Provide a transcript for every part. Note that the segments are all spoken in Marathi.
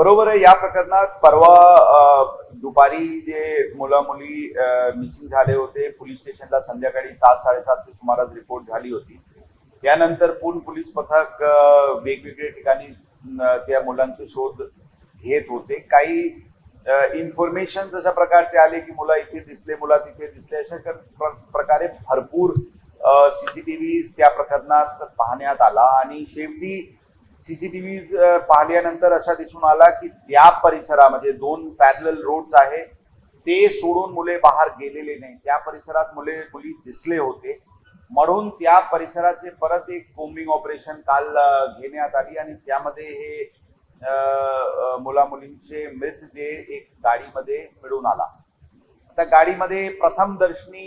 बरोबर आहे. या प्रकरणात परवा दुपारी जे मुला मुली मिसिंग झाले होते, पोलीस स्टेशनला संध्याकाळी 7-7:30च्या सुमारास रिपोर्ट झाली होती. त्यानंतर पोलीस पथक वेगवेगळ्या ठिकाणी त्या मुलांचे शोध घेत होते. काही इन्फॉर्मेशन अशा प्रकारचे आले की मुलं इथे दिसले, मुला तिथे दिसले, अशा प्रकारे भरपूर सीसीटीव्ही त्या प्रकरणात पाहण्यात आला आणि शेवटी सीसीटीव्ही पाहिल्यानंतर असा दिसून आला की त्या परिसरामध्ये 2 पॅरलल रोड्स आहे, ते सोडून मुले बाहेर गेलेले नाही. त्या परिसरात मुली दिसले होते, म्हणून त्या परिसराचे परत एक कोम्बिंग ऑपरेशन काल घेण्यात आली आणि त्यामध्ये हे मुला मुलींचे मृतदेह एक गाडीमध्ये मिळून आला. आता गाडीमध्ये प्रथमदर्शनी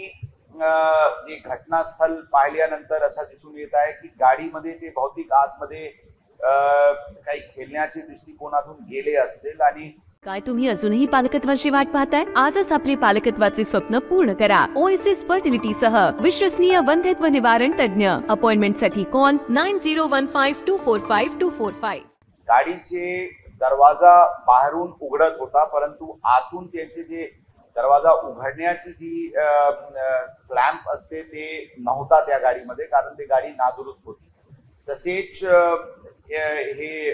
जे घटनास्थळ पाहिल्यानंतर असं दिसून येत आहे की गाडीमध्ये ते भौतिक आतमध्ये काही खेळण्याच्या दृष्टिकोनातून गेले असतील. आणि काय तुम्ही अजूनही पालकत्वाची वाट पाहताय? आजच आपले पालकत्वाचे स्वप्न पूर्ण करा. ओएसिस फर्टिलिटी सह विश्वसनीय वंध्यत्व निवारण तज्ञ. अपॉइंटमेंट साठी कॉल 9015245245. गाडीचे दरवाजा बाहेरून उघडत होता, परंतु आतून त्याचे जे दरवाजा उघडण्याची जी क्लॅम्प असते ते नव्हता त्या गाडीमध्ये, कारण ती गाडी नादुरुस्त होती. तसेच हे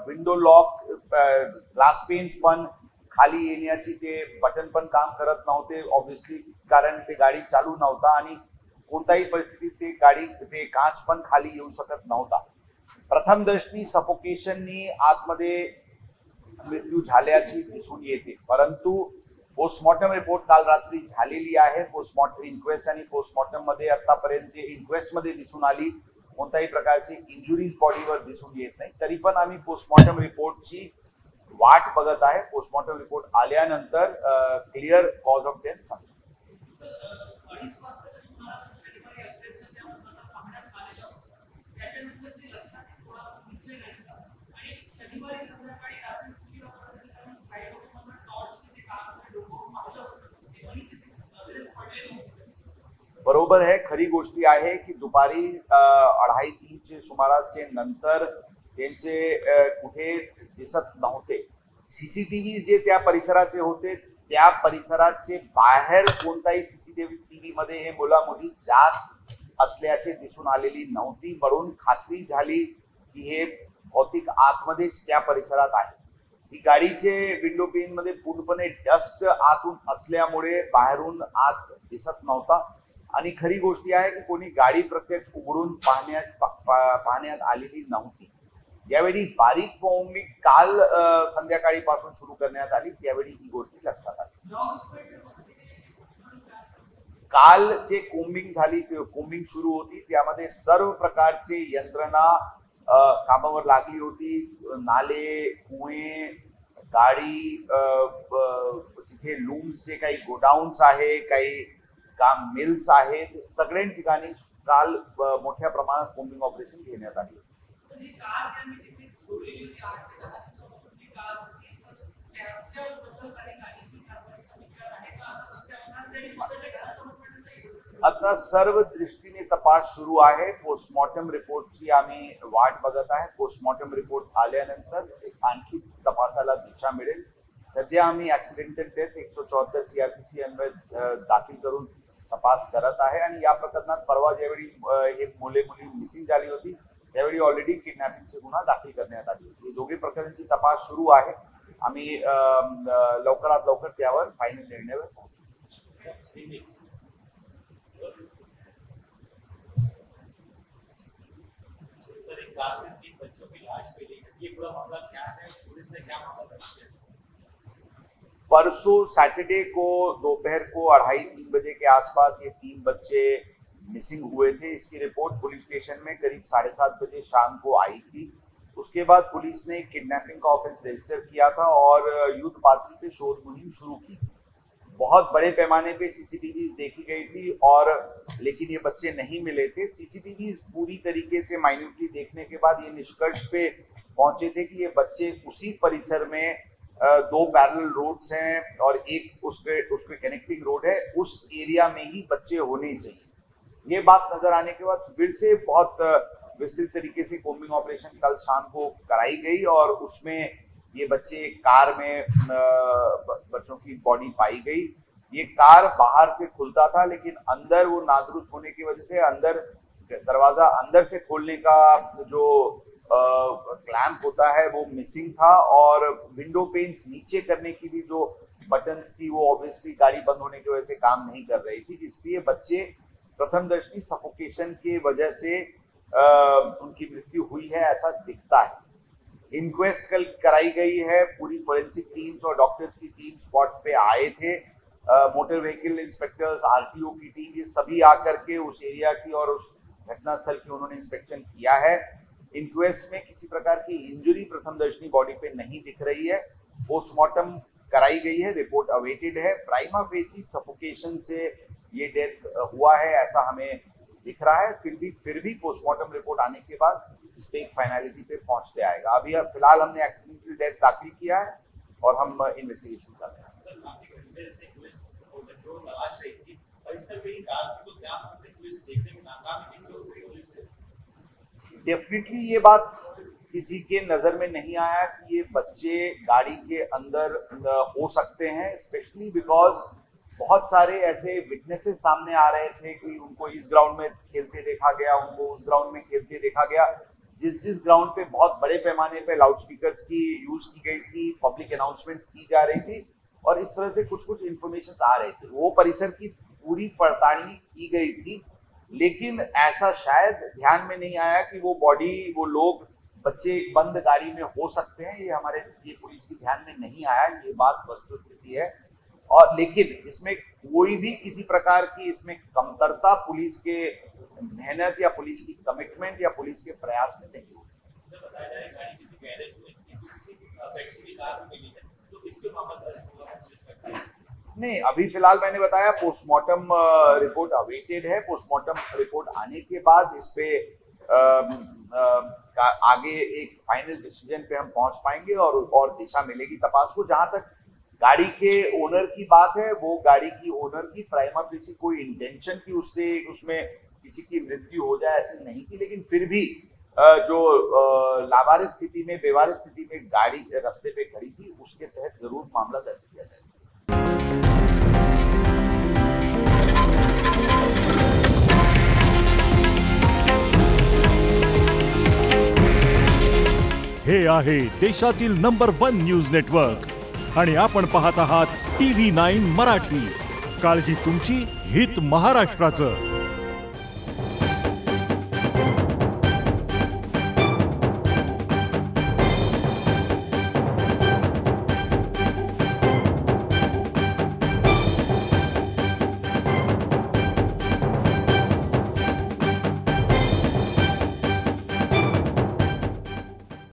विंडो लॉक, ग्लास पेन्स पण खाली येण्याची ते बटन पण काम करत नव्हते ऑब्विसली, कारण ते गाडी चालू नव्हता आणि कोणत्याही परिस्थितीत ते काच पण खाली येऊ शकत नव्हता. प्रथमदर्शनी सफोकेशननी आतमध्ये मृत्यू झाल्याची दिसून येते, परंतु पोस्टमॉर्टम रिपोर्ट काल रात्री झालेली आहे. पोस्टमॉर्टम इन्क्वेस्ट आणि पोस्टमॉर्टम मध्ये आतापर्यंत इन्क्वेस्ट मध्ये दिसून आली कोणत्याही प्रकारची इंजुरीज बॉडीवर दिसून येत नाही. तरी पण आम्ही पोस्टमॉर्टम रिपोर्टची वाट बघत आहे. पोस्टमॉर्टम रिपोर्ट आल्यानंतर क्लिअर कॉज ऑफ डेथ सांगतो. बरोबर आहे. खरी गोष्टी आहे की दुपारी 2:30च्या सुमारासचे नंतर त्यांचे कुठे दिसत नव्हते. सीसीटीव्ही जे त्या परिसराचे होते, त्या परिसराचे बाहेर कोणताही सीसीटीव्ही मध्ये हे मुला मुली जात असल्याचे दिसून आलेली नव्हती, म्हणून खात्री झाली की हे भौतिक आतमध्येच त्या परिसरात आहे. ही गाडीचे विंडो पेन मध्ये पूर्णपणे डस्ट आतून असल्यामुळे बाहेरून आत दिसत नव्हता. आणि खरी गोष्टी आहे की कोणी गाडी प्रत्यक्ष उघडून पाहण्यात आलेली नव्हती. यावेळी बारीक कॉम्बिंग काल संध्याकाळी पासून सुरू करण्यात आली, त्यावेळी ही गोष्ट लक्षात आली. काल जे कोम्बिंग सुरू होती त्यामध्ये सर्व प्रकारचे यंत्रणा कामावर लागली होती. नाले, कुळे, गाडी, जिथे लूम्सचे काही गोडाऊन्स आहे, काही काम मिल्स आहे, ते सगळ्या ठिकाणी काल मोठ्या प्रमाणात कोम्बिंग ऑपरेशन घेण्यात आले. आता सर्व दृष्टीने तपास सुरू आहे. पोस्टमॉर्टम रिपोर्टची आम्ही वाट बघत आहे. पोस्टमॉर्टम रिपोर्ट आल्यानंतर आणखी तपासाला दिशा मिळेल. सध्या आम्ही ऍक्सिडेंटल डेथ 174 CRPC अन्वये दाखल करून तपास करत आहे. आणि या प्रकरणात परवा ज्यावेळी हे मुली मिसिंग झाली होती त्यावेळी ऑलरेडी किडनॅपिंगचे गुन्हा दाखल करण्यात आले होते. दोघे प्रकरणांची तपास सुरू आहे. आम्ही लवकरात लवकर त्यावर फायनल निर्णयावर पोहोचू. परसों सैटरडे को दोपहर को 2:30-3 बजे के आसपास ये 3 बच्चे मिसिंग हुए थे. इसकी रिपोर्ट पुलिस स्टेशन में करीब 7:30 बजे शाम को आई थी. उसके बाद पुलिस ने किडनैपिंग का ऑफेंस रजिस्टर किया था और युद्ध पात्री पे शोध मुहिम शुरू की. बहुत बड़े पैमाने पे सीसीटीवी देखी गई थी और लेकिन ये बच्चे नहीं मिले थे. सीसीटीवी पूरी तरीके से माइन्यूटली देखने के बाद ये निष्कर्ष पे पहुंचे थे कि ये बच्चे उसी परिसर में 2 पैरेलल रोड्स हैं और एक उसके कनेक्टिंग रोड है, उस एरिया में ही बच्चे होने चाहिए. ये बात नजर आने के बाद फिर से बहुत विस्तृत तरीके से कोम्बिंग ऑपरेशन कल शाम को कराई गई और उसमें ये बच्चे एक कार में बच्चों की बॉडी पाई गई। ये कार बाहर से खुलता था, लेकिन अंदर वो नादुरुस्त होने की वजह से अंदर दरवाजा अंदर से खोलने का जो क्लैंप होता है वो मिसिंग था, और विंडो पेन्स नीचे करने की भी जो बटन्स थी वो ऑब्वियसली गाड़ी बंद होने की वजह से काम नहीं कर रही थी, इसलिए बच्चे प्रथम दृष्टि सफोकेशन की वजह से उनकी मृत्यु हुई है, ऐसा दिखता है। इंक्वेस्ट कल कराई गई है, पूरी फोरेंसिक टीम्स और डॉक्टर्स की टीम स्पॉट पे आए थे। मोटर व्हीकल इंस्पेक्टर्स, आरटीओ की टीम, ये सभी आकर के उस एरिया की और उस घटनास्थल की उन्होंने इंस्पेक्शन किया है। इंक्वेस्ट में किसी प्रकार की इंजरी प्रथम दर्शनी बॉडी पे नहीं दिख रही है। पोस्टमार्टम कराई गई है, रिपोर्ट अवेटेड है। प्राइमा फेसी सफोकेशन से ये डेथ हुआ है ऐसा हमें दिख रहा है। फिर भी पोस्टमार्टम रिपोर्ट आने के बाद इस पे एक फाइनलिटी पे पहुंचते आएगा। अभी फिलहाल हमने एक्सीडेंटल डेथ दाखिल किया है और हम इन्वेस्टिगेशन कर रहे हैं। डेफिनेटली ये बात किसी के नजर में नहीं आया कि ये बच्चे गाड़ी के अंदर हो सकते हैं, स्पेशली बिकॉज बहुत सारे ऐसे विटनेसेस सामने आ रहे थे कि उनको इस ग्राउंड में खेलते देखा गया, उनको उस ग्राउंड में खेलते देखा गया। जिस ग्राउंड पे बहुत बड़े पैमाने पे लाउड स्पीकर्स की यूज की गई थी, पब्लिक अनाउंसमेंट्स की जा रही थी और इस तरह से कुछ इंफॉर्मेशन आ रहे थे, वो परिसर की पूरी पड़ताल की गई थी, लेकिन ऐसा शायद ध्यान में नहीं आया कि वो बॉडी, वो लोग, बच्चे बंद गाड़ी में हो सकते हैं। ये पुलिस की ध्यान में नहीं आया, ये बात वस्तुस्थिति है। और लेकिन इसमें कोई भी किसी प्रकार की इसमें कमतरता पुलिस के मेहनत या पुलिस की कमिटमेंट या पुलिस के प्रयास में नहीं हुई। नहीं, अभी फिलहाल मैंने बताया पोस्टमार्टम रिपोर्ट अवेटेड है। पोस्टमार्टम रिपोर्ट आने के बाद इस पे आगे एक फाइनल डिसीजन पे हम पहुंच पाएंगे और दिशा मिलेगी तपास को। जहां तक गाड़ी के ओनर की बात है, वो गाड़ी की ओनर की प्राइमा फेसी कोई इंटेंशन की उसमें किसी की मृत्यु हो जाए ऐसी नहीं थी, लेकिन फिर भी जो लावारिस स्थिति में, बेवारिस स्थिति में गाड़ी रास्ते पे खड़ी थी, उसके तहत जरूर मामला दर्ज किया जाएगा। हे आहे देशातील नंबर 1 न्यूज नेटवर्क आणि आपण पाहत आहात TV9 मराठी। काळजी तुमची, हित महाराष्ट्राचं।